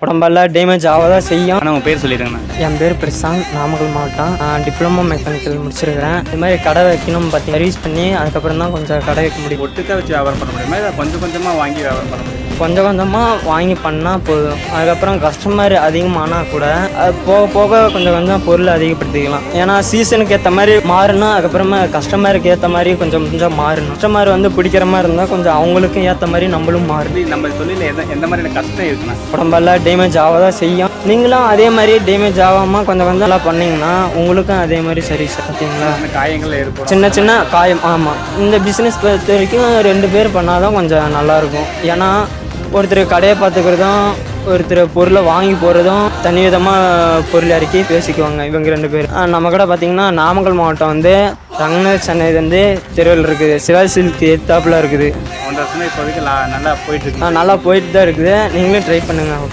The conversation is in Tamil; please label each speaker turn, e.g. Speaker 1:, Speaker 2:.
Speaker 1: உடம்பெல்லாம் டேமேஜ் ஆக தான் செய்யும்.
Speaker 2: ஆனால் உங்கள் பேர் சொல்லிடுங்கண்ணா.
Speaker 1: என் பேர் பிரசாந்த், நாமக்கல் மாவட்டம். டிப்ளமோ மெக்கானிக்கல் முடிச்சிருக்கிறேன். இது மாதிரி கடை வைக்கணும் பார்த்தீங்கன்னா ரீச் பண்ணி அதுக்கப்புறம் தான் கொஞ்சம் கடை வைக்க முடியும்.
Speaker 2: ஒட்டுக்காக வச்சு வியாபாரம் பண்ண முடியுமா, இல்லை கொஞ்சம் கொஞ்சமாக வாங்கி வியாபாரம் பண்ண முடியும்?
Speaker 1: கொஞ்சம் கொஞ்சமாக வாங்கி பண்ணால் போதும். அதுக்கப்புறம் கஸ்டமர் அதிகமானால் கூட அது போக போக கொஞ்சம் கொஞ்சம் பொருள் அதிகப்படுத்திக்கலாம். ஏன்னா சீசனுக்கு ஏற்ற மாதிரி மாறணும். அதுக்கப்புறமா கஸ்டமருக்கு ஏற்ற மாதிரி கொஞ்சம் கொஞ்சம் மாறணும். கஸ்டமர் வந்து பிடிக்கிற மாதிரி இருந்தால் கொஞ்சம் அவங்களுக்கும் ஏற்ற மாதிரி நம்மளும் மாறணும்.
Speaker 2: நம்ம தொழிலில் எந்த மாதிரியான கஷ்டம் இருக்குண்ணா?
Speaker 1: உடம்பெல்லாம் டேமேஜ் ஆக தான் செய்யும். நீங்களும் அதே மாதிரி டேமேஜ் ஆகாமல் கொஞ்சம் கொஞ்சம் எல்லாம் பண்ணிங்கன்னா உங்களுக்கும் அதே மாதிரி சரி பார்த்தீங்களா.
Speaker 2: காயங்கள் ஏற்படும்,
Speaker 1: சின்ன சின்ன காயம். ஆமாம், இந்த பிஸ்னஸ் பொறுத்த வரைக்கும் 2 பேர் பண்ணால் தான் கொஞ்சம் நல்லாயிருக்கும். ஏன்னா ஒருத்தர் கடையை பார்த்துக்கிறதும் ஒருத்தர் பொருளை வாங்கி போகிறதும் தனி விதமாக பொருள் இறக்கி பேசிக்குவாங்க இவங்க 2 பேர். நம்ம கடை பார்த்திங்கன்னா நாமக்கல் மாவட்டம் வந்து ரங்கநாத் சென்னை வந்து தெருவில் இருக்குது. சிவாஜி சில்க் எத்தாப்பில் இருக்குது.
Speaker 2: 1 வருஷம் இப்போதைக்கு நல்லா போயிட்டு இருக்கு.
Speaker 1: நல்லா போயிட்டு தான் இருக்குது. நீங்களும் ட்ரை பண்ணுங்கள்.